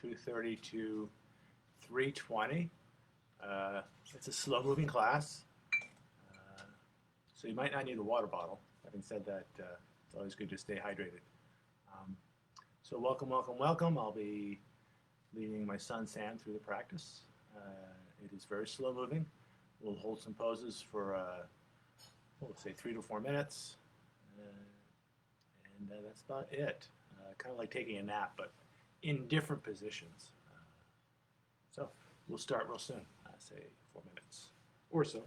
2:30 to 3:20. It's a slow-moving class, so you might not need a water bottle. Having said that, it's always good to stay hydrated. So welcome, welcome, welcome. I'll be leading my son Sam through the practice. It is very slow-moving. We'll hold some poses for, we'll say 3 to 4 minutes, and that's about it. Kind of like taking a nap, but in different positions. So we'll start real soon, say 4 minutes or so.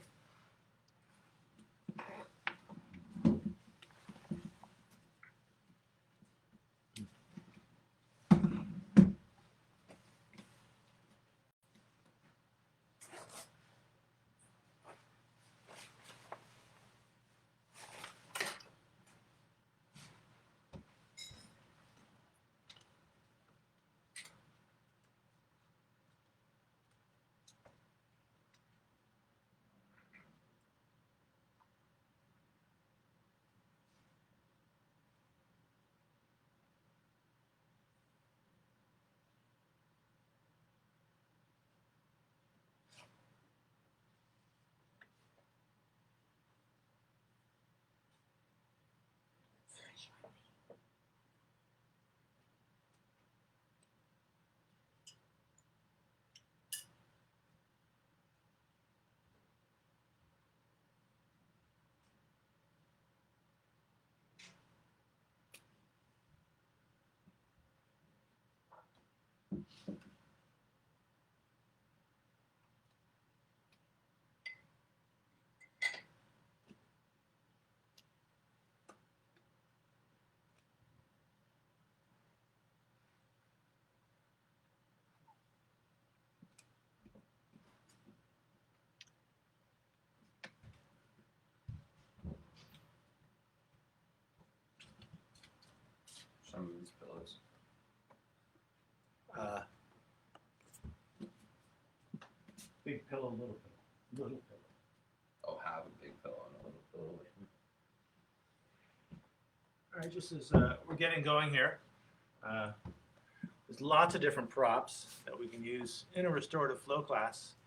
Some of these pillows. Big pillow, little pillow. Little pillow. Oh, have a big pillow and a little pillow. All right, just as we're getting going here, there's lots of different props that we can use in a restorative flow class.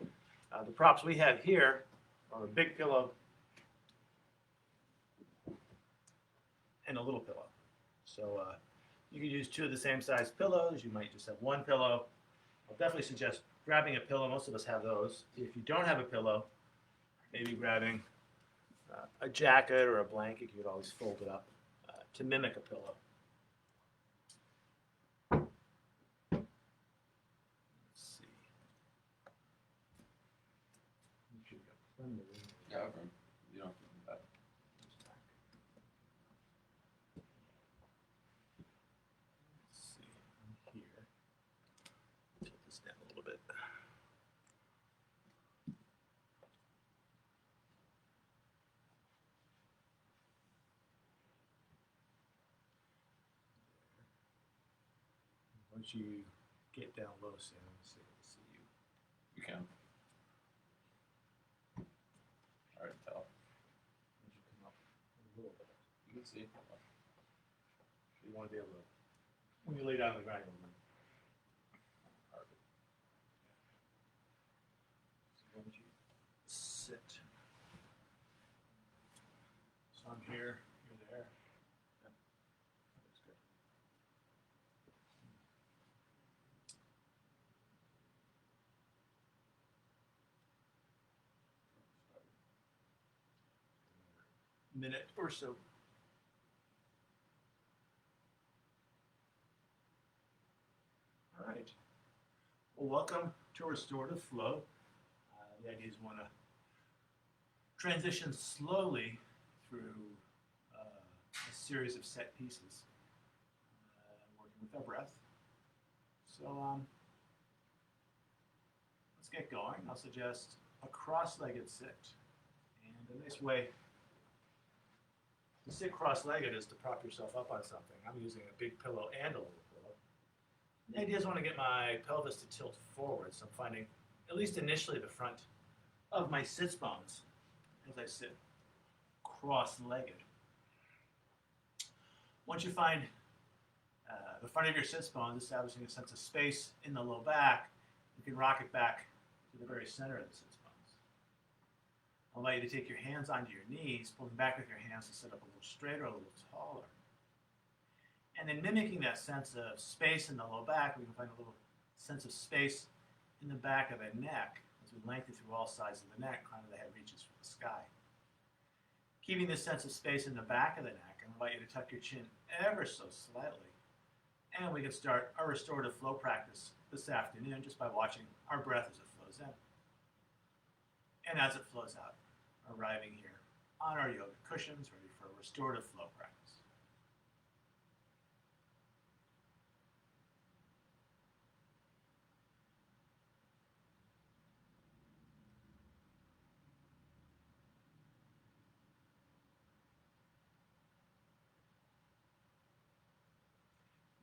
The props we have here are a big pillow and a little pillow. So you can use two of the same size pillows. You might just have one pillow. I'll definitely suggest grabbing a pillow. Most of us have those. If you don't have a pillow, maybe grabbing a jacket or a blanket. You could always fold it up to mimic a pillow. Let's see. You should get plenty of room. Yeah, okay. You don't have to do that. Let's see. I'm here. Tilt this down a little bit. Once you get down low, Sam, let's see you. You can. Alright, tell. Once you come up a little bit. You can see. You want to be able to, when you lay down on the ground, you'll remember. Perfect. So once you sit. So I'm here, you're there. Yep. That's good. Minute or so. All right. Well, welcome to Restorative Flow. The idea is we want to transition slowly through a series of set pieces, working with our breath. So let's get going. I'll suggest a cross-legged sit. And a nice way to sit cross-legged is to prop yourself up on something. I'm using a big pillow and a little pillow. The idea is I want to get my pelvis to tilt forward, so I'm finding, at least initially, the front of my sits bones as I sit cross-legged. Once you find the front of your sits bones, establishing a sense of space in the low back. You can rock it back to the very center of the sits bones. I'll allow you to take your hands onto your knees, pulling back with your hands to sit up a little straighter, a little taller. And then mimicking that sense of space in the low back, we can find a little sense of space in the back of the neck as we lengthen through all sides of the neck, crown of the head reaches for the sky. Keeping this sense of space in the back of the neck, I invite you to tuck your chin ever so slightly. And we can start our restorative flow practice this afternoon just by watching our breath as it flows in. And as it flows out, arriving here on our yoga cushions, ready for a restorative flow practice.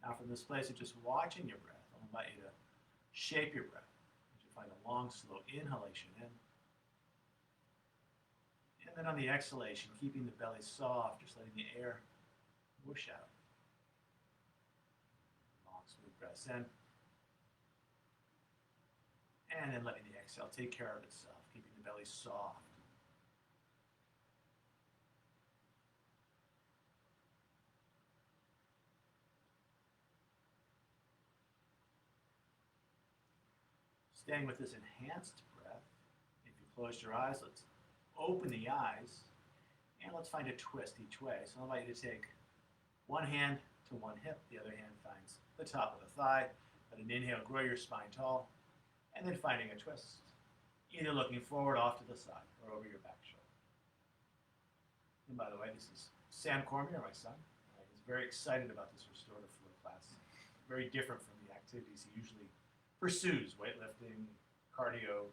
Now from this place of just watching your breath, I'll invite you to shape your breath as you find a long, slow inhalation in. And then on the exhalation, keeping the belly soft, just letting the air whoosh out. Long, smooth breaths in. And then letting the exhale take care of itself, keeping the belly soft. Staying with this enhanced breath, if you closed your eyes, let's open the eyes, and let's find a twist each way. So I'll invite you to take one hand to one hip, the other hand finds the top of the thigh. Let an inhale, grow your spine tall, and then finding a twist, either looking forward off to the side or over your back shoulder. And by the way, this is Sam Cormier, my son. He's very excited about this restorative flow class. Very different from the activities he usually pursues, weightlifting, cardio.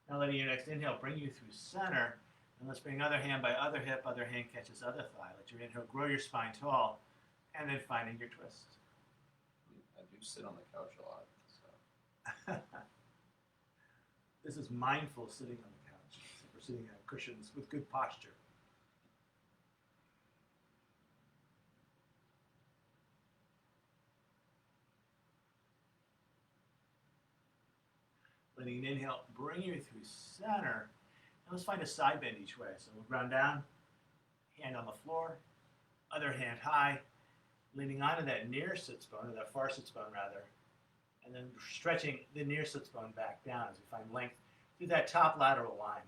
Now letting your next inhale bring you through center, and let's bring other hand by other hip, other hand catches other thigh. Let your inhale grow your spine tall, and then finding your twist. I do sit on the couch a lot, so. This is mindful sitting on the couch. So we're sitting on cushions with good posture. Letting an inhale bring you through center. And let's find a side bend each way. So we'll ground down, hand on the floor, other hand high, leaning onto that near sits bone, or that far sits bone rather, and then stretching the near sits bone back down as we find length through that top lateral line.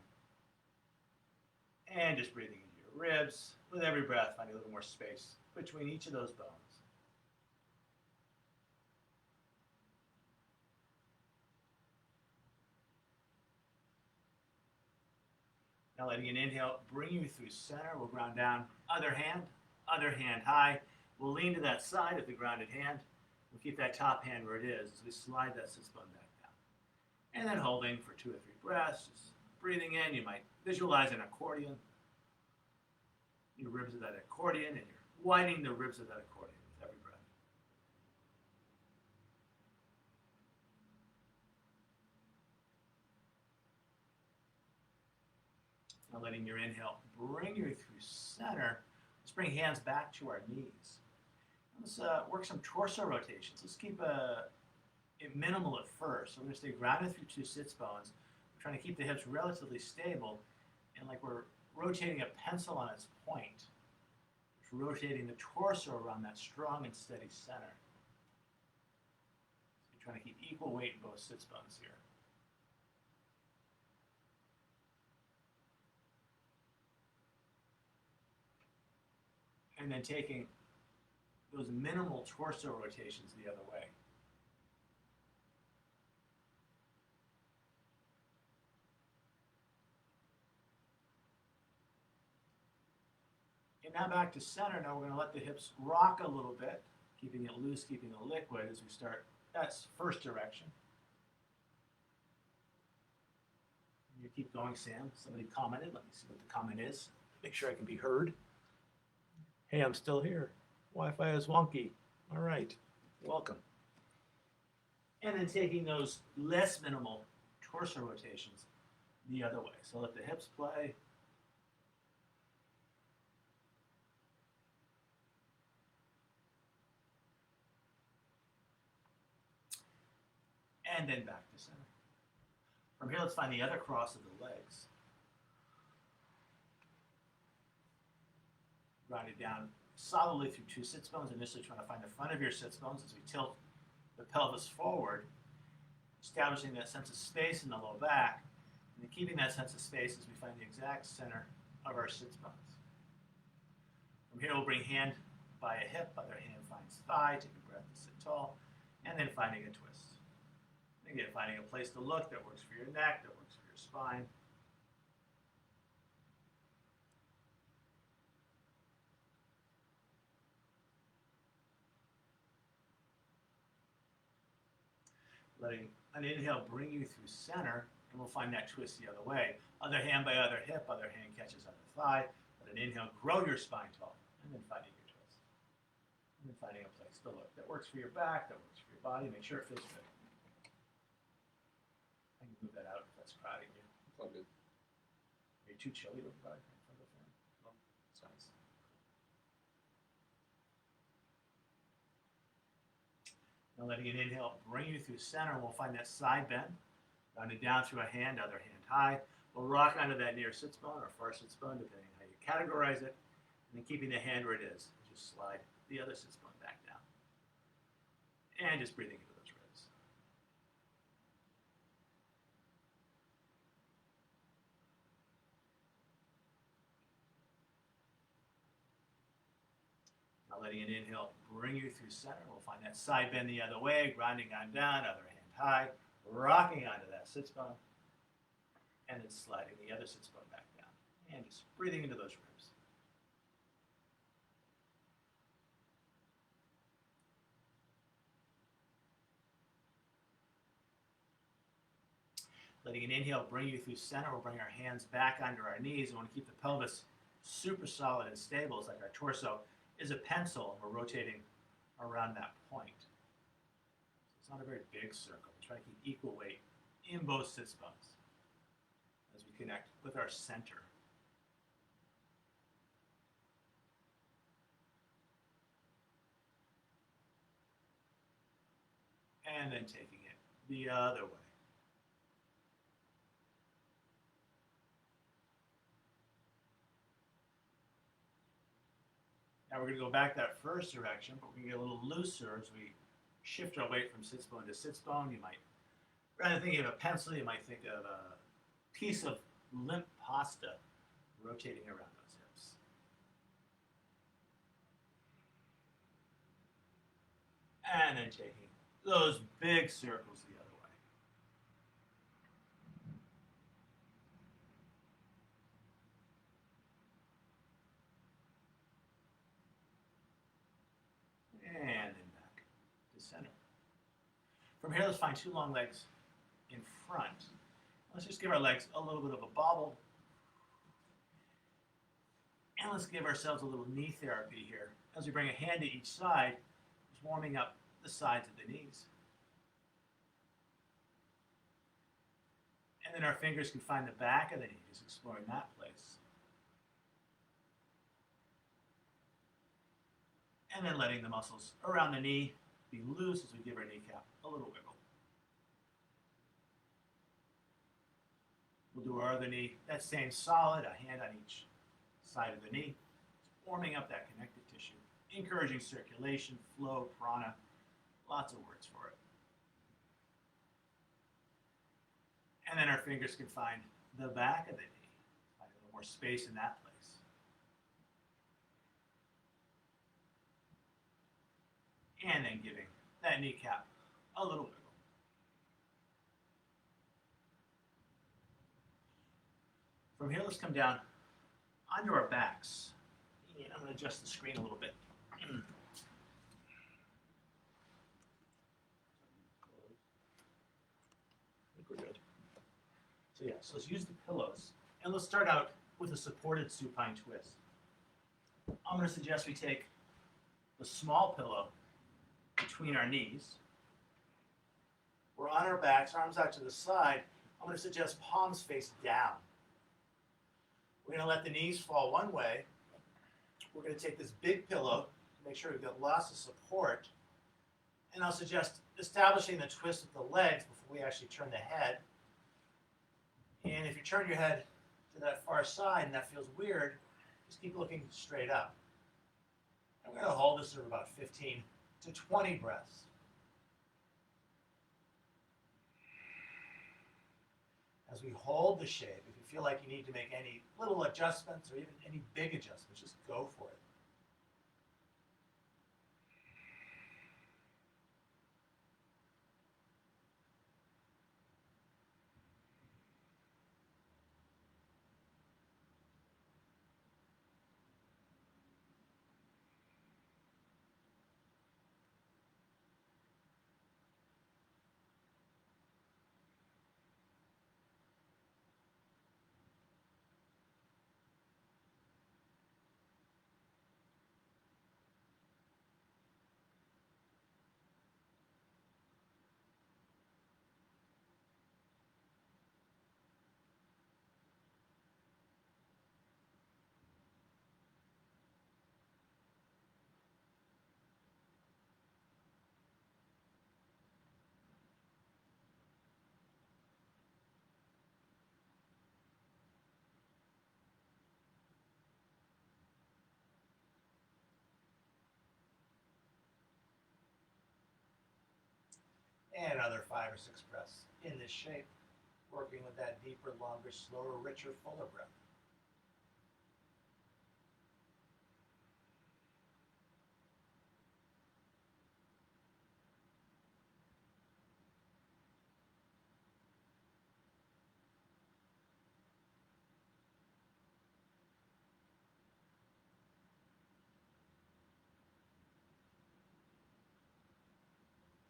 And just breathing into your ribs. With every breath, finding a little more space between each of those bones. Now letting an inhale bring you through center. We'll ground down, other hand high. We'll lean to that side of the grounded hand. We'll keep that top hand where it is as we slide that sits bone back down. And then holding for 2 or 3 breaths. Just breathing in, you might visualize an accordion. Your ribs of that accordion, and you're widening the ribs of that accordion with every breath. Now letting your inhale bring you through center. Let's bring hands back to our knees. Let's work some torso rotations. Let's keep it minimal at first. So we're going to stay grounded through 2 sits bones. We're trying to keep the hips relatively stable, and like we're rotating a pencil on its point. It's rotating the torso around that strong and steady center. So you're trying to keep equal weight in both sits bones here. And then taking those minimal torso rotations the other way. And now back to center. Now we're going to let the hips rock a little bit, keeping it loose, keeping it liquid as we start. That's first direction. You keep going, Sam. Somebody commented. Let me see what the comment is. Make sure I can be heard. Hey, I'm still here. Wi-Fi is wonky. All right. Welcome. And then taking those less minimal torso rotations the other way. So let the hips play. and then back to center. From here, let's find the other cross of the legs. Grind it down solidly through two sits bones, initially trying to find the front of your sits bones as we tilt the pelvis forward, establishing that sense of space in the low back, and then keeping that sense of space as we find the exact center of our sits bones. From here, we'll bring hand by a hip, other hand finds thigh, take a breath to sit tall, and then finding a twist. And again, finding a place to look that works for your neck, that works for your spine. Letting an inhale bring you through center, and we'll find that twist the other way. Other hand by other hip, other hand catches other thigh. Let an inhale grow your spine tall, and then finding your twist. And then finding a place to look that works for your back, that works for your body. Make sure it feels good. I can move that out if that's crowding you. It's all good. Are you too chilly to provide in front of the fan? No, it's nice. Now letting an inhale bring you through center, and we'll find that side bend. Rounded down through a hand, other hand high. We'll rock onto that near sits bone or far sits bone, depending on how you categorize it. And then keeping the hand where it is, just slide the other sits bone back down. And just breathing into those ribs. Now letting an inhale bring you through center. We'll find that side bend the other way, grinding on down, other hand high, rocking onto that sits bone, and then sliding the other sits bone back down. And just breathing into those ribs. Letting an inhale bring you through center, we'll bring our hands back onto our knees. We want to keep the pelvis super solid and stable. It's like our torso is a pencil, and we're rotating around that point. So it's not a very big circle. We try to keep equal weight in both sits bones as we connect with our center. And then taking it the other way. Now we're going to go back that first direction, but we're going to get a little looser as we shift our weight from sits bone to sits bone. You might, rather than thinking of a pencil, you might think of a piece of limp pasta rotating around those hips. And then taking those big circles the other way. And then back to center. From here, let's find two long legs in front. Let's just give our legs a little bit of a bobble. And let's give ourselves a little knee therapy here. As we bring a hand to each side, just warming up the sides of the knees. And then our fingers can find the back of the knees, exploring that place. And then letting the muscles around the knee be loose as we give our kneecap a little wiggle. We'll do our other knee, that same solid, a hand on each side of the knee, warming up that connective tissue, encouraging circulation, flow, prana, lots of words for it. And then our fingers can find the back of the knee, find a little more space in that place. And then giving that kneecap a little wiggle. From here, let's come down onto our backs. And I'm going to adjust the screen a little bit. I think we're good. So yeah, so let's use the pillows. And let's start out with a supported supine twist. I'm going to suggest we take the small pillow between our knees. We're on our backs, arms out to the side. I'm going to suggest palms face down. We're going to let the knees fall one way. We're going to take this big pillow, make sure we've got lots of support, And I'll suggest establishing the twist of the legs before we actually turn the head. And if you turn your head to that far side and that feels weird, just keep looking straight up. And we're going to hold this for about 15 to 20 breaths. As we hold the shape, if you feel like you need to make any little adjustments or even any big adjustments, just go for it. And another 5 or 6 breaths in this shape, working with that deeper, longer, slower, richer, fuller breath.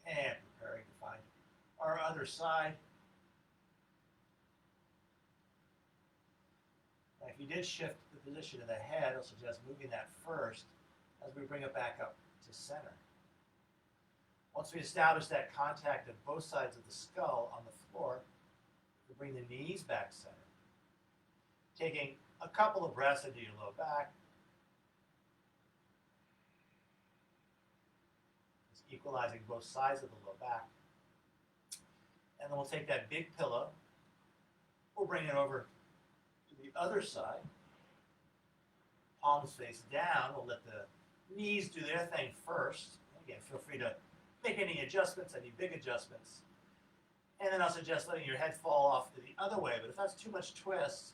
And preparing to find our other side. Now, if you did shift the position of the head, I'll suggest moving that first as we bring it back up to center. Once we establish that contact of both sides of the skull on the floor, we bring the knees back center. Taking a couple of breaths into your low back. Just equalizing both sides of the low back. And then we'll take that big pillow. We'll bring it over to the other side. Palms face down. We'll let the knees do their thing first. Again, feel free to make any adjustments, any big adjustments. And then I'll suggest letting your head fall off to the other way. But if that's too much twist,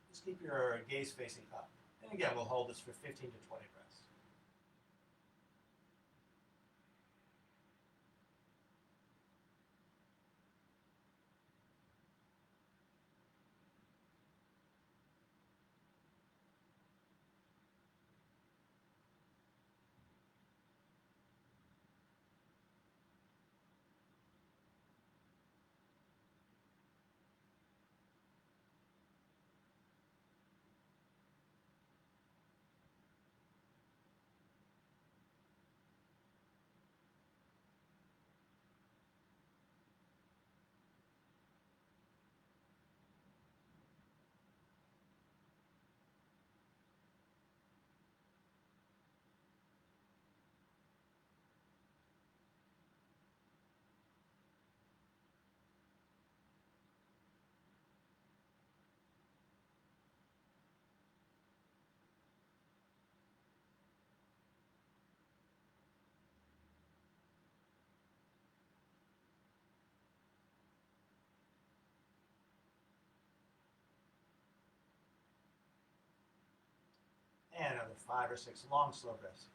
just keep your gaze facing up. And again, we'll hold this for 15 to 20 breaths. And another 5 or 6 long, slow breaths.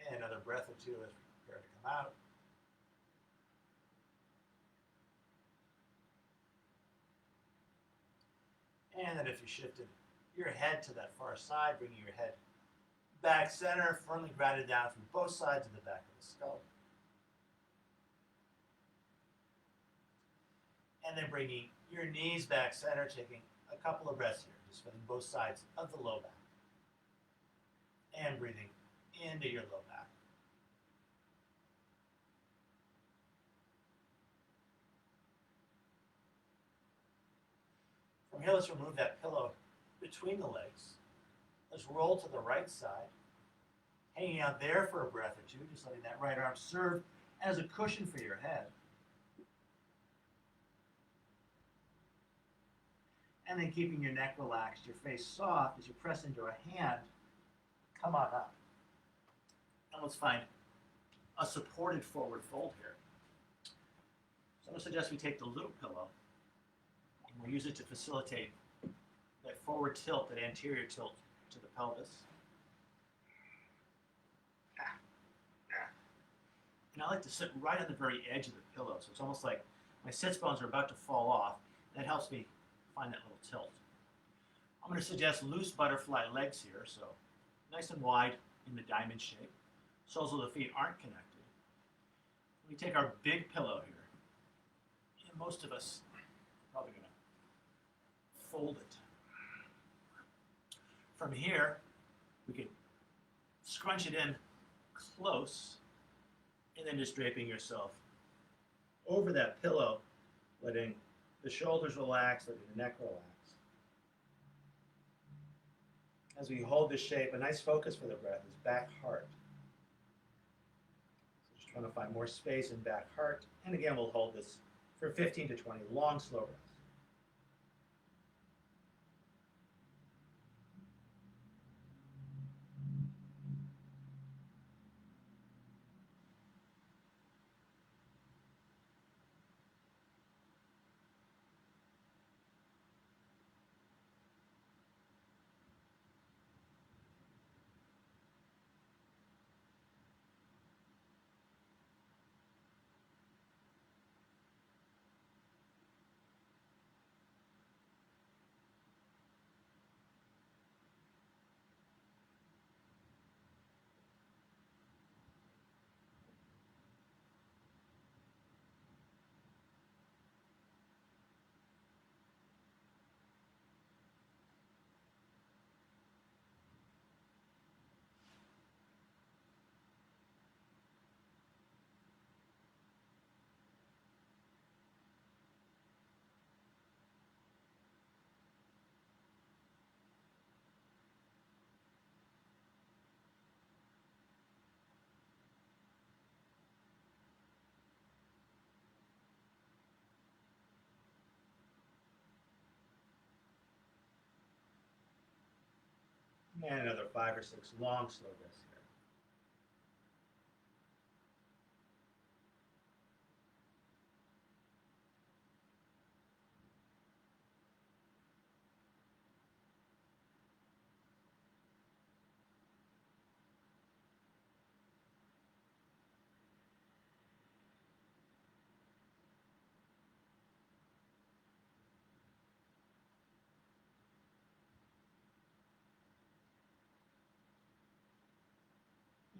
And another breath or two as we prepare to come out. And then if you shifted your head to that far side, bringing your head back center, firmly grounded down through both sides of the back of the skull. And then bringing your knees back center, taking a couple of breaths here, just feeling both sides of the low back. And breathing into your low back. From here, let's remove that pillow between the legs. Let's roll to the right side, hanging out there for a breath or two, just letting that right arm serve as a cushion for your head. And then keeping your neck relaxed, your face soft as you press into a hand. Come on up. And let's find a supported forward fold here. So I'm going to suggest we take the little pillow and we'll use it to facilitate that forward tilt, that anterior tilt to the pelvis. And I like to sit right on the very edge of the pillow, so it's almost like my sits bones are about to fall off. That helps me find that little tilt. I'm going to suggest loose butterfly legs here, so nice and wide in the diamond shape. Soles of the feet aren't connected. We take our big pillow here, and most of us are probably going to fold it. From here, we can scrunch it in close, and then just draping yourself over that pillow, letting the shoulders relax, letting the neck relax. As we hold this shape, a nice focus for the breath is back heart. So just trying to find more space in back heart. And again, we'll hold this for 15 to 20 long, slow breaths. And another 5 or 6 long, slow breaths here.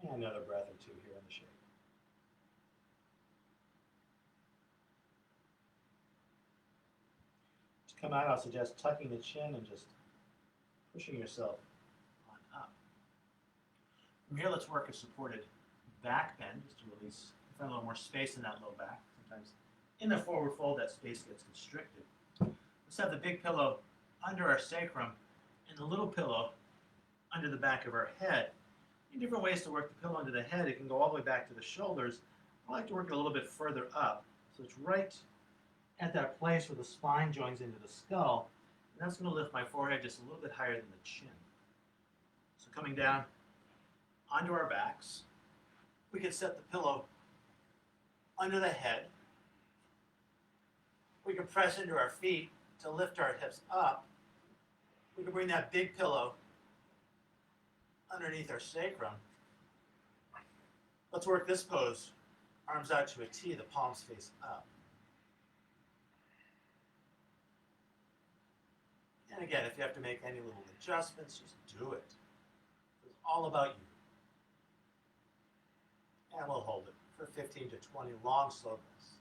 And another breath or two here in the shape. To come out, I'll suggest tucking the chin and just pushing yourself on up. From here, let's work a supported back bend, just to release, find a little more space in that low back. Sometimes in the forward fold, that space gets constricted. Let's have the big pillow under our sacrum and the little pillow under the back of our head. Different ways to work the pillow under the head. It can go all the way back to the shoulders. I like to work it a little bit further up. So it's right at that place where the spine joins into the skull. And that's going to lift my forehead just a little bit higher than the chin. So coming down onto our backs, we can set the pillow under the head. We can press into our feet to lift our hips up. We can bring that big pillow underneath our sacrum. Let's work this pose. Arms out to a T, the palms face up. And again, if you have to make any little adjustments, just do it. It's all about you. And we'll hold it for 15 to 20 long, slow breaths.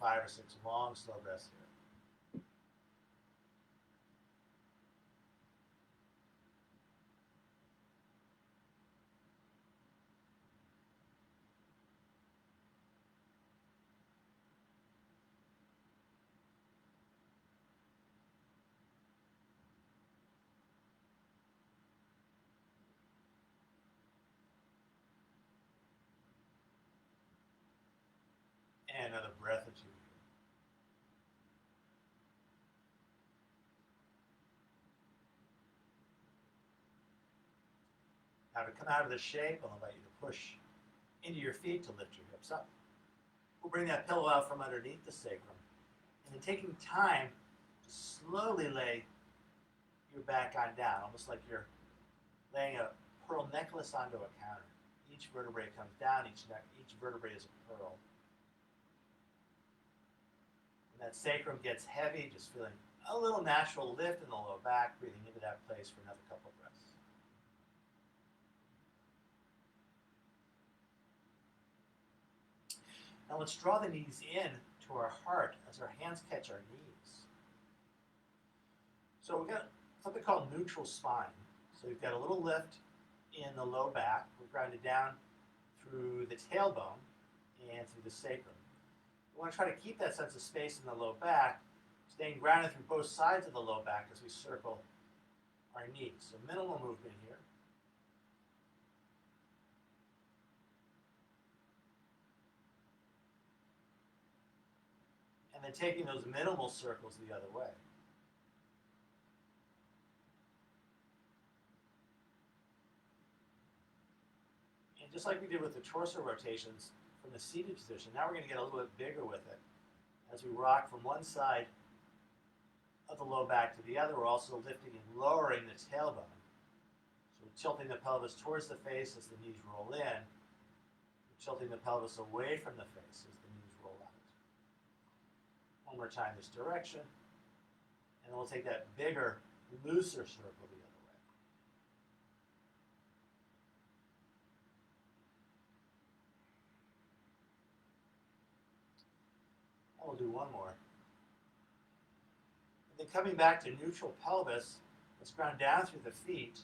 5 or 6 long, slow breaths here. And another breath or two. Now to come out of the shape, I'll invite you to push into your feet to lift your hips up. We'll bring that pillow out from underneath the sacrum. And then taking time to slowly lay your back on down, almost like you're laying a pearl necklace onto a counter. Each vertebrae comes down, each vertebrae is a pearl. When that sacrum gets heavy, just feeling a little natural lift in the low back, breathing into that place for another couple of breaths. Now let's draw the knees in to our heart as our hands catch our knees. So we've got something called neutral spine. So we've got a little lift in the low back. We're grounded down through the tailbone and through the sacrum. We want to try to keep that sense of space in the low back, staying grounded through both sides of the low back as we circle our knees. So minimal movement here. And then taking those minimal circles the other way. And just like we did with the torso rotations from the seated position, now we're going to get a little bit bigger with it. As we rock from one side of the low back to the other, we're also lifting and lowering the tailbone. So we're tilting the pelvis towards the face as the knees roll in. We're tilting the pelvis away from the face as the knees roll out. One more time this direction. And then we'll take that bigger, looser circle the other way. And we'll do one more. And then coming back to neutral pelvis, let's ground down through the feet.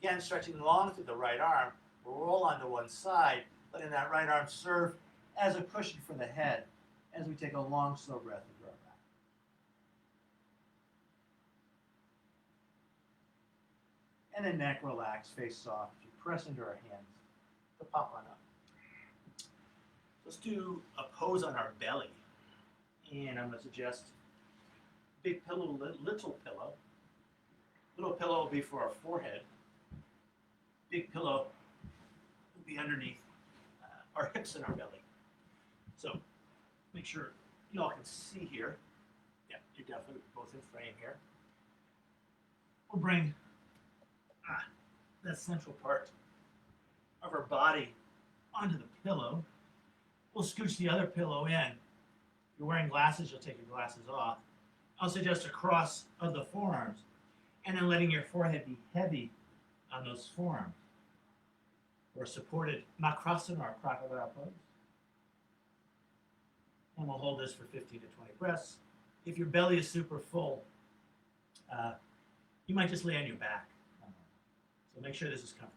Again, stretching long through the right arm. We'll roll onto one side, letting that right arm serve as a cushion for the head as we take a long, slow breath and grow back. And then neck relaxed, face soft. You press into our hands to pop on up. Let's do a pose on our belly. And I'm going to suggest big pillow, little pillow. Little pillow will be for our forehead. Big pillow will be underneath our hips and our belly. So make sure you all can see here. Yeah, you're definitely both in frame here. We'll bring that central part of our body onto the pillow. We'll scooch the other pillow in. If you're wearing glasses, you'll take your glasses off. I'll suggest a cross of the forearms, and then letting your forehead be heavy on those forearms. Or supported Makrasana or crocodile pose. And we'll hold this for 15 to 20 breaths. If your belly is super full, you might just lay on your back. So make sure this is comfortable.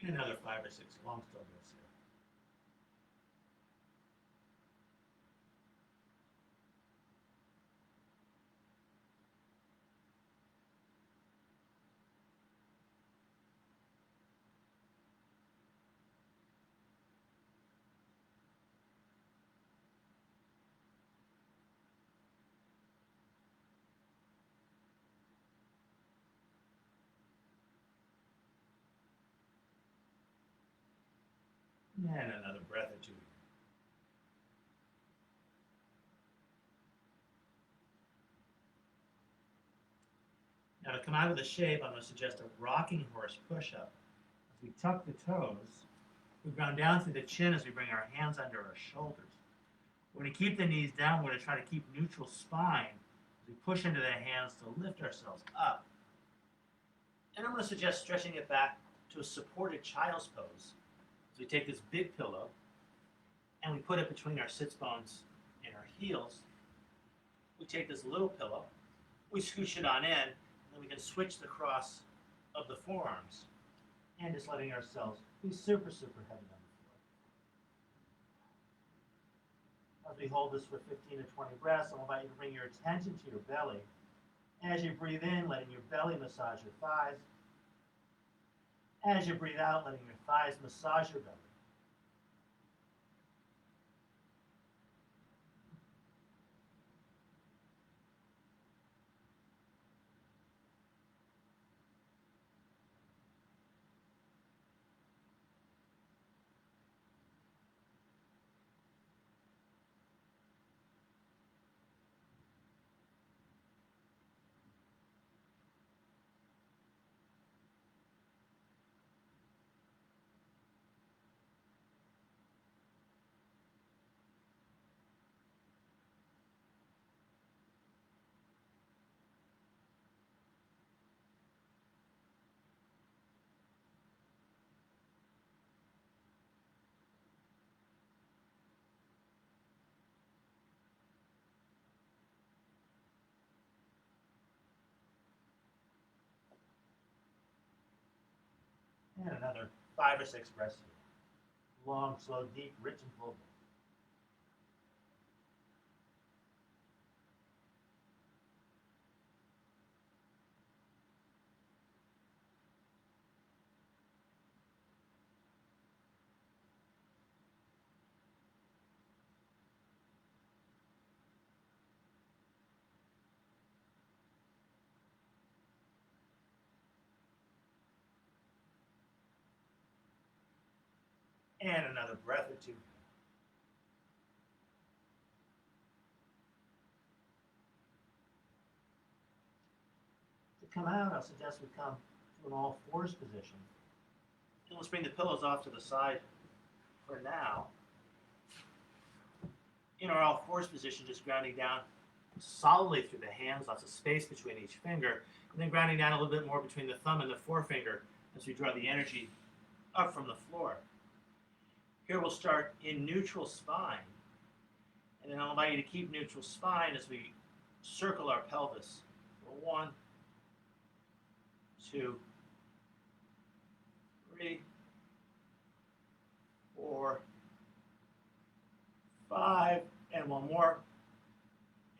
And another 5 or 6 long still breaths here. And another breath or two. Now to come out of the shape, I'm going to suggest a rocking horse push-up. As we tuck the toes, we ground down through the chin as we bring our hands under our shoulders. We're going to keep the knees down. We're going to try to keep neutral spine as we push into the hands to lift ourselves up. And I'm going to suggest stretching it back to a supported child's pose. So we take this big pillow and we put it between our sits bones and our heels. We take this little pillow, we scooch it on in, and then we can switch the cross of the forearms and just letting ourselves be super, super heavy on the floor. As we hold this for 15 to 20 breaths, I'll invite you to bring your attention to your belly. As you breathe in, letting your belly massage your thighs. As you breathe out, letting your thighs massage your belly. And another 5 or 6 breaths here. Long, slow, deep, rich, and full. And another breath or two. To come out, I'll suggest we come to an all fours position. And let's bring the pillows off to the side for now. In our all fours position, just grounding down solidly through the hands, lots of space between each finger, and then grounding down a little bit more between the thumb and the forefinger as we draw the energy up from the floor. Here we'll start in neutral spine, and then I'll invite you to keep neutral spine as we circle our pelvis for 1, 2, 3, 4, 5, and one more,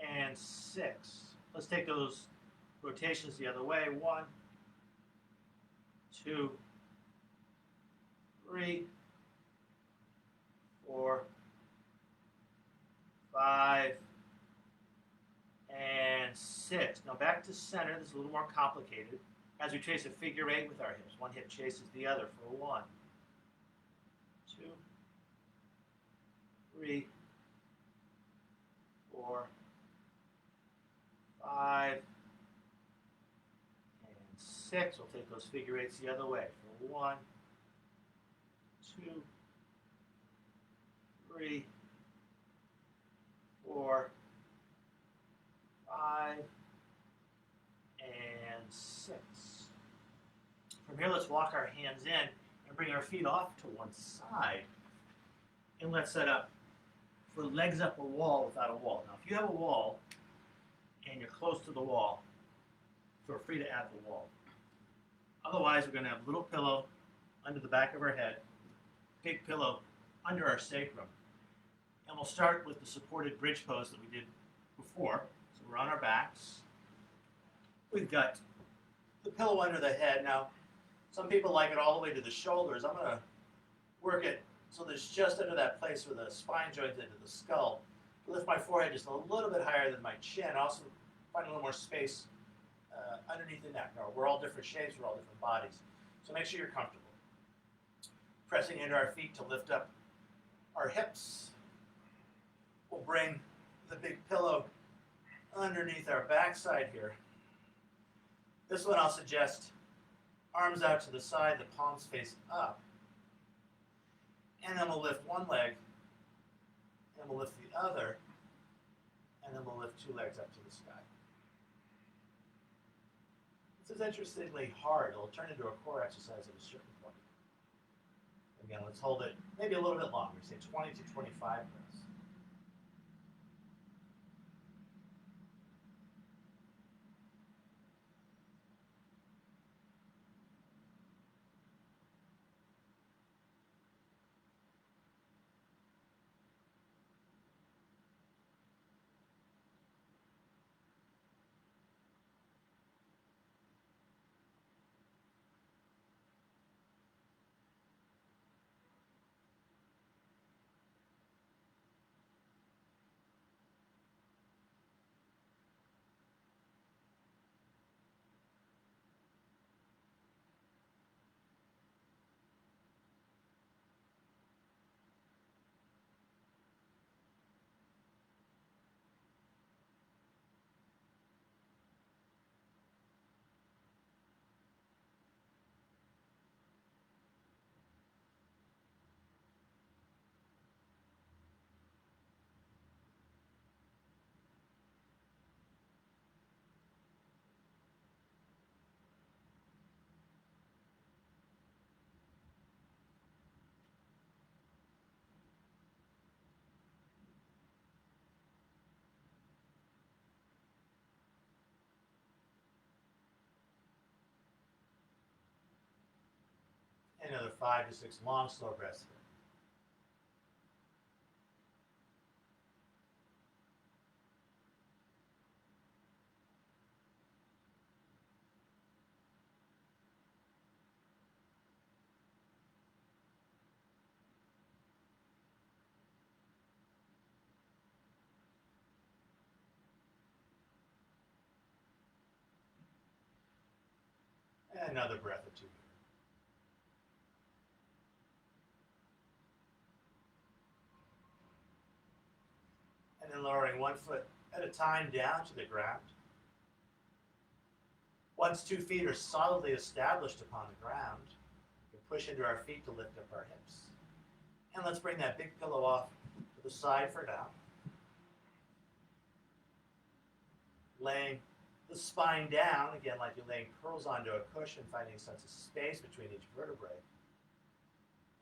and 6. Let's take those rotations the other way. 1, 2, 3, 4, 5, and 6. Now back to center. This is a little more complicated. As we trace a figure 8 with our hips, one hip chases the other for 1, 2, 3, 4, 5, and 6. We'll take those figure 8s the other way for 1, 2, 3, 4, 5, and 6. From here, let's walk our hands in and bring our feet off to one side. And let's set up for legs up a wall without a wall. Now, if you have a wall and you're close to the wall, feel free to add the wall. Otherwise, we're going to have a little pillow under the back of our head, big pillow under our sacrum. And we'll start with the supported bridge pose that we did before. So we're on our backs. We've got the pillow under the head. Now, some people like it all the way to the shoulders. I'm going to work it so that it's just under that place where the spine joins into the skull. Lift my forehead just a little bit higher than my chin. Also find a little more space underneath the neck. Now, we're all different shapes, we're all different bodies. So make sure you're comfortable. Pressing into our feet to lift up our hips. We'll bring the big pillow underneath our backside here. This one I'll suggest arms out to the side, the palms face up. And then we'll lift one leg, and we'll lift the other, and then we'll lift two legs up to the sky. This is interestingly hard. It'll turn into a core exercise at a certain point. Again, let's hold it maybe a little bit longer, say 20 to 25 breaths. Another 5 to 6 long, slow breaths here. And another breath or two. And then lowering one foot at a time down to the ground. Once 2 feet are solidly established upon the ground, we can push into our feet to lift up our hips. And let's bring that big pillow off to the side for now. Laying the spine down, again, like you're laying pearls onto a cushion, finding a sense of space between each vertebrae.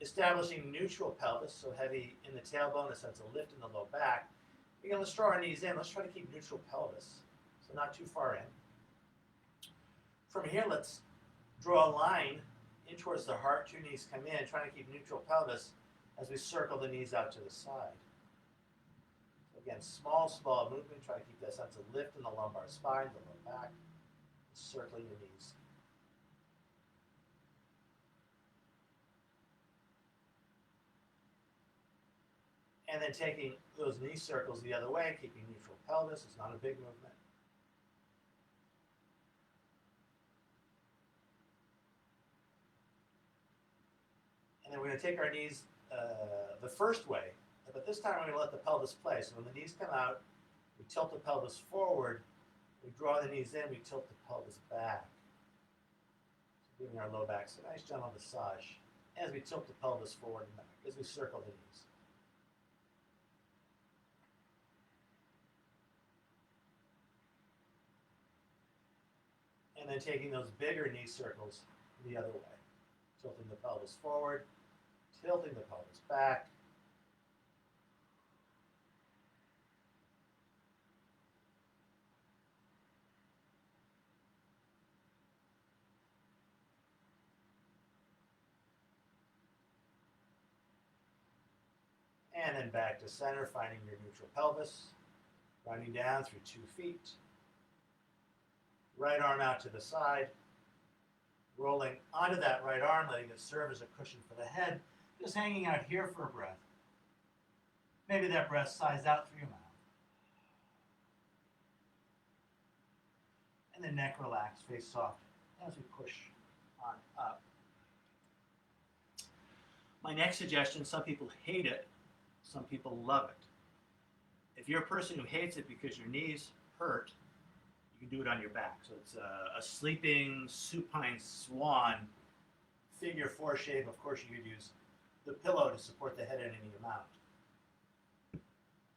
Establishing neutral pelvis, so heavy in the tailbone, a sense of lift in the low back. Again, let's draw our knees in. Let's try to keep neutral pelvis, so not too far in. From here, let's draw a line in towards the heart. 2 knees come in, trying to keep neutral pelvis as we circle the knees out to the side. So again, small movement. Try to keep that sense of lift in the lumbar spine, the low back, circling the knees. And then taking those knee circles the other way, keeping neutral pelvis. It's not a big movement. And then we're going to take our knees the first way, but this time we're going to let the pelvis play. So when the knees come out, we tilt the pelvis forward, we draw the knees in, we tilt the pelvis back. So giving our low back a nice gentle massage as we tilt the pelvis forward and back, as we circle the knees. And then taking those bigger knee circles the other way. Tilting the pelvis forward, tilting the pelvis back. And then back to center, finding your neutral pelvis, rounding down through 2 feet. Right arm out to the side, rolling onto that right arm, letting it serve as a cushion for the head, just hanging out here for a breath. Maybe that breath sighs out through your mouth. And the neck relaxed, face soft, as we push on up. My next suggestion, some people hate it, some people love it. If you're a person who hates it because your knees hurt, you can do it on your back. So it's a sleeping supine swan figure 4 shape. Of course, you could use the pillow to support the head in any amount.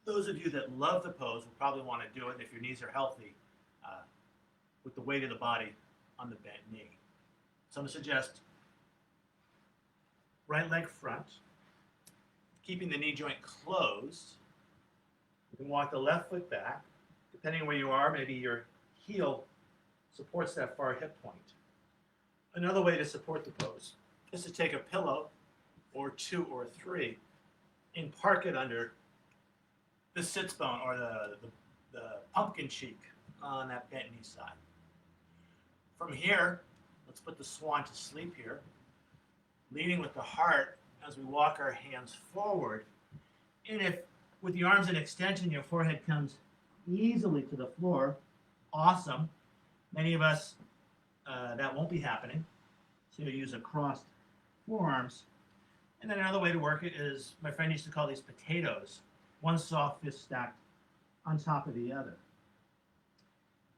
Those of you that love the pose will probably want to do it if your knees are healthy with the weight of the body on the bent knee. So I'm going to suggest right leg front, keeping the knee joint closed. You can walk the left foot back. Depending on where you are, maybe your heel supports that far hip point. Another way to support the pose is to take a pillow or 2 or 3 and park it under the sits bone or the pumpkin cheek on that bent knee side. From here, let's put the swan to sleep here, leading with the heart as we walk our hands forward. And if with the arms in extension, your forehead comes easily to the floor, awesome. Many of us, that won't be happening. So you use a crossed forearms. And then another way to work it is, my friend used to call these potatoes, one soft fist stacked on top of the other.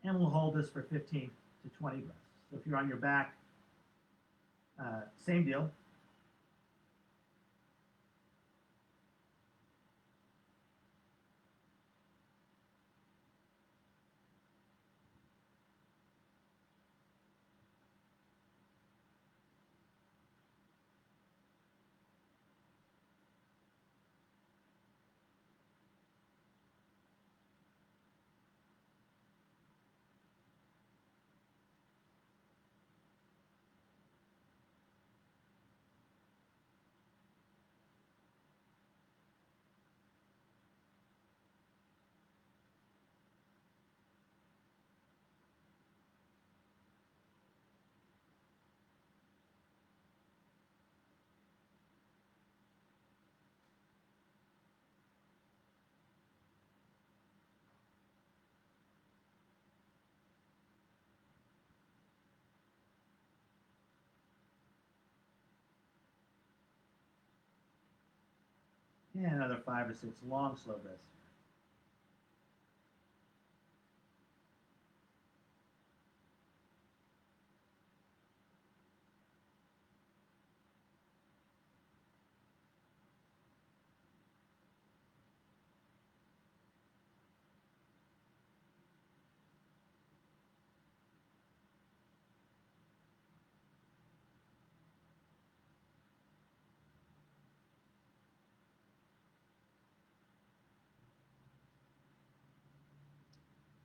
And we'll hold this for 15 to 20 breaths. So if you're on your back, same deal. And another 5 or 6 long, slow breaths.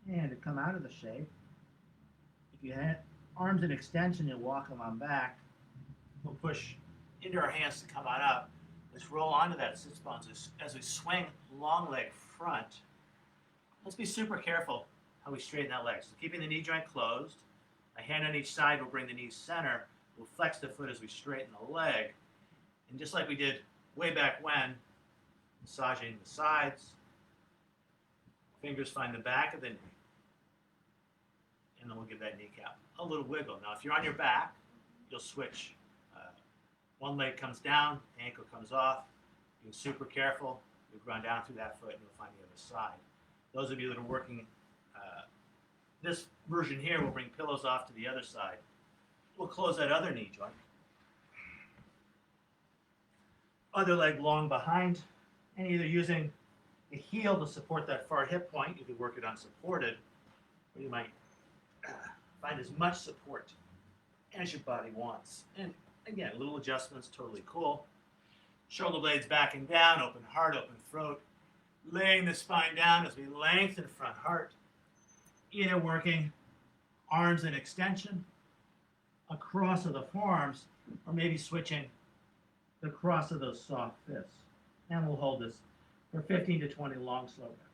And to come out of the shape, if you had arms in extension, you'll walk them on back. We'll push into our hands to come on up. Let's roll onto that sits bones as we swing long leg front. Let's be super careful how we straighten that leg. So keeping the knee joint closed, a hand on each side will bring the knee center. We'll flex the foot as we straighten the leg. And just like we did way back when, massaging the sides, fingers find the back of the knee. And then we'll give that kneecap a little wiggle. Now, if you're on your back, you'll switch. One leg comes down, ankle comes off. Being super careful. You'll run down through that foot and you'll find the other side. Those of you that are working this version here, will bring pillows off to the other side. We'll close that other knee joint. Other leg long behind, and either using the heel to support that far hip point, you could work it unsupported, or you might find as much support as your body wants. And again, little adjustments, totally cool. Shoulder blades backing down, open heart, open throat. Laying the spine down as we lengthen front heart. Either working arms in extension, across of the forearms, or maybe switching the cross of those soft fists. And we'll hold this for 15 to 20 long, slow rests.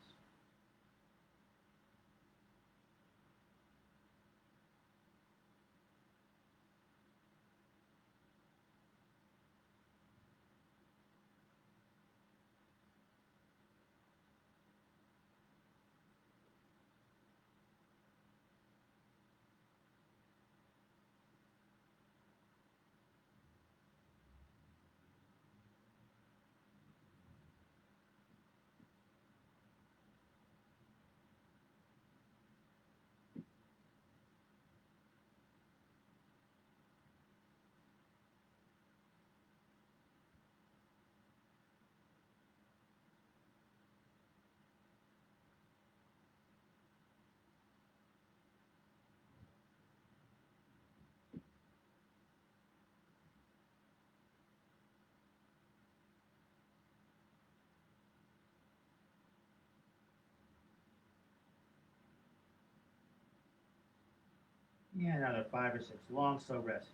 Yeah, another 5 or 6 long, slow rests.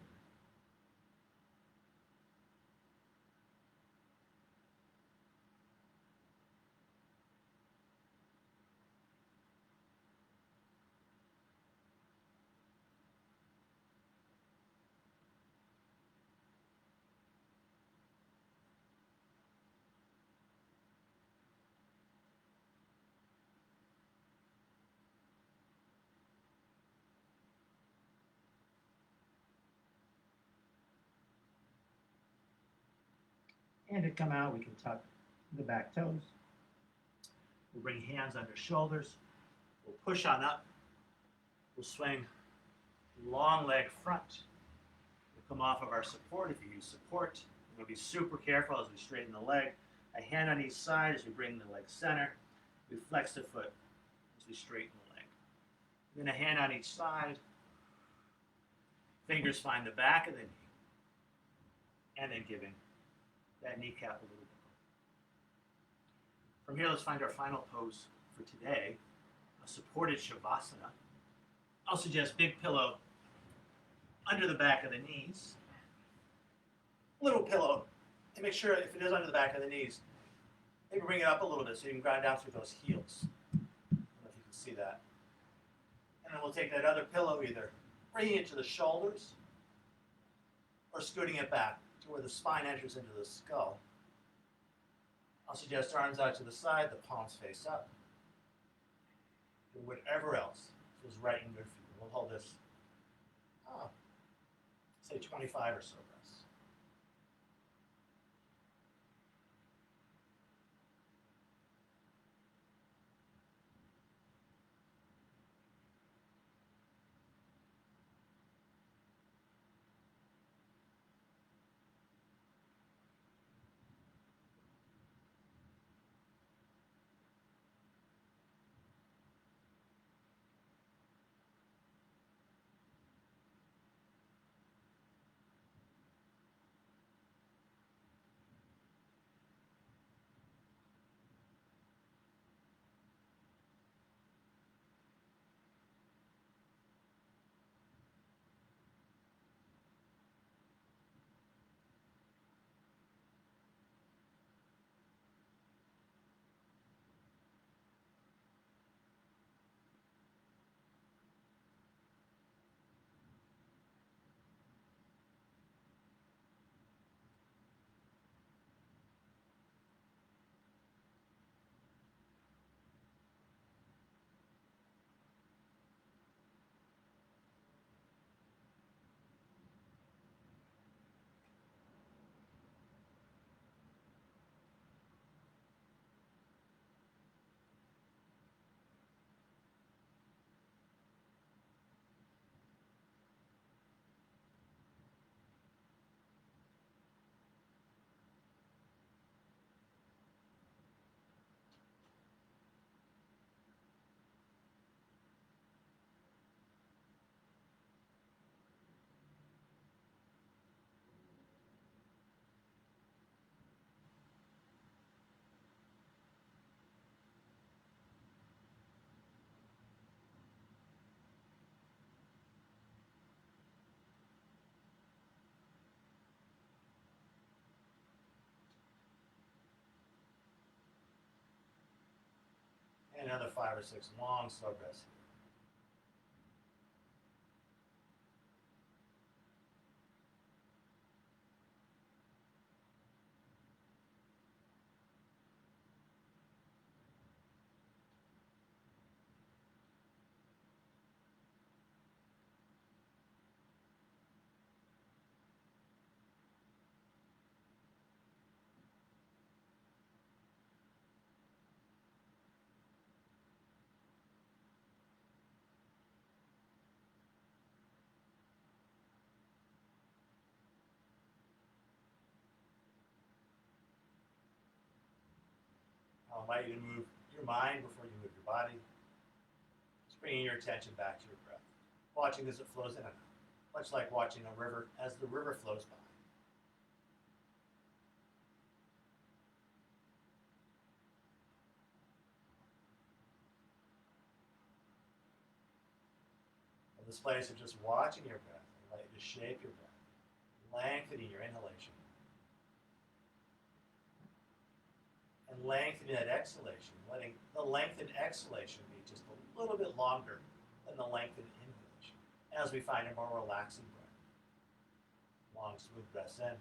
And to come out, we can tuck the back toes. We'll bring hands under shoulders. We'll push on up. We'll swing long leg front. We'll come off of our support if you use support. We'll be super careful as we straighten the leg. A hand on each side as we bring the leg center. We flex the foot as we straighten the leg. Then a hand on each side. Fingers find the back of the knee. And then giving that kneecap a little bit. From here, let's find our final pose for today, a supported Shavasana. I'll suggest big pillow under the back of the knees. Little pillow, and make sure if it is under the back of the knees, maybe bring it up a little bit so you can grind down through those heels. I don't know if you can see that. And then we'll take that other pillow, either bringing it to the shoulders or scooting it back to where the spine enters into the skull. I'll suggest arms out to the side, the palms face up. Do whatever else feels right and good for you. We'll hold this, say 25 or so breaths. And another 5 or 6 long, slow breaths. I'll invite you to move your mind before you move your body. Just bringing your attention back to your breath, watching as it flows in and out, much like watching a river as the river flows by. In this place of just watching your breath, I invite you to shape your breath, lengthening your inhalation, and lengthening that exhalation, letting the lengthened exhalation be just a little bit longer than the lengthened inhalation, as we find a more relaxing breath. Long, smooth breaths in.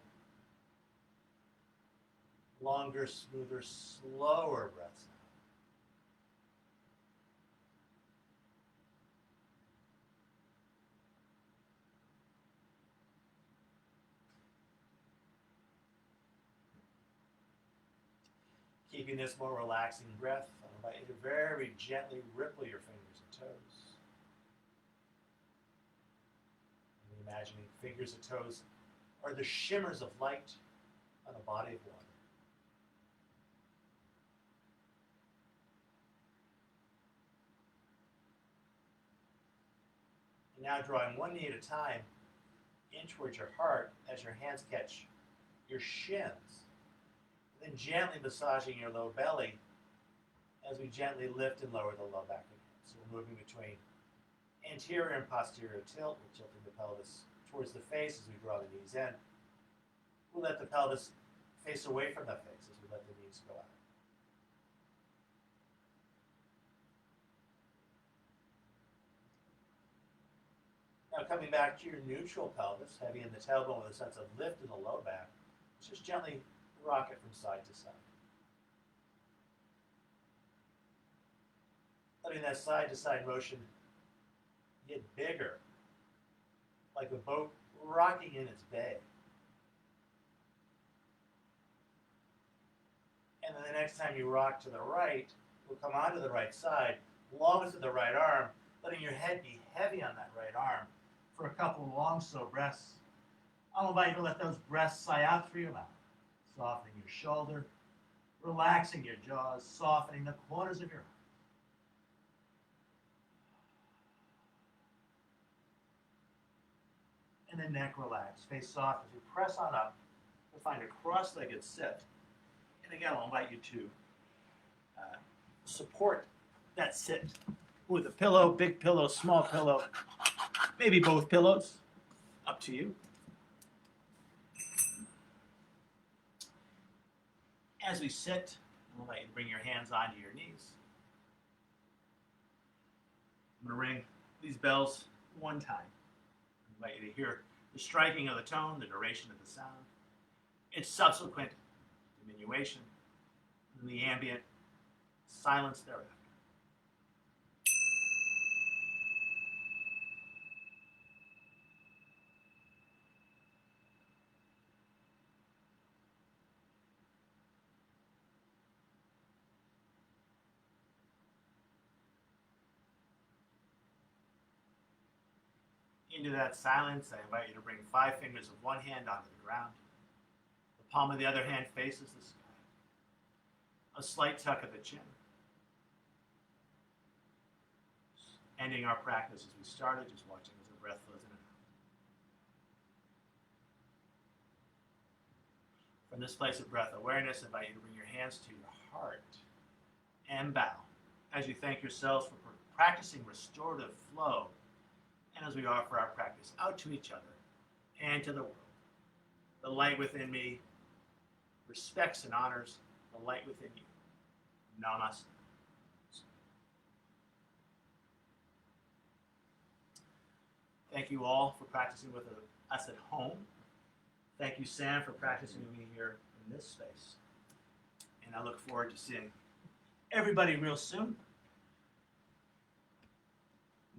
Longer, smoother, slower breaths out. Keeping this more relaxing breath, I invite you to very gently ripple your fingers and toes. And imagining fingers and toes are the shimmers of light on a body of water. And now drawing one knee at a time in towards your heart as your hands catch your shins. Then gently massaging your low belly as we gently lift and lower the low back again. So we're moving between anterior and posterior tilt. We're tilting the pelvis towards the face as we draw the knees in. We'll let the pelvis face away from the face as we let the knees go out. Now coming back to your neutral pelvis, heavy in the tailbone with a sense of lift in the low back, just gently rock it from side to side. Letting that side to side motion get bigger, like a boat rocking in its bay. And then the next time you rock to the right, we'll come onto the right side, longest of the right arm, letting your head be heavy on that right arm for a couple of long, slow breaths. I'll invite you to let those breaths sigh out through your mouth. Softening your shoulder, relaxing your jaws, softening the corners of your eyes. And the neck relax, face soft as you press on up to find a cross-legged sit. And again, I'll invite you to support that sit with a pillow, big pillow, small pillow, maybe both pillows, up to you. As we sit, I'll invite you to bring your hands onto your knees. I'm going to ring these bells one time. I invite you to hear the striking of the tone, the duration of the sound, its subsequent diminution, and the ambient silence thereafter. Into that silence, I invite you to bring 5 fingers of one hand onto the ground. The palm of the other hand faces the sky. A slight tuck of the chin. Ending our practice as we started, just watching as the breath flows in and out. From this place of breath awareness, I invite you to bring your hands to your heart and bow as you thank yourselves for practicing restorative flow, and as we offer our practice out to each other and to the world. The light within me respects and honors the light within you. Namaste. Thank you all for practicing with us at home. Thank you, Sam, for practicing with me here in this space. And I look forward to seeing everybody real soon.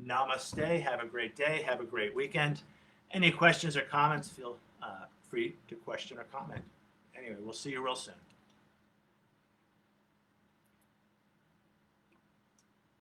Namaste. Have a great day. Have a great weekend. Any questions or comments, feel free to question or comment. Anyway, we'll see you real soon.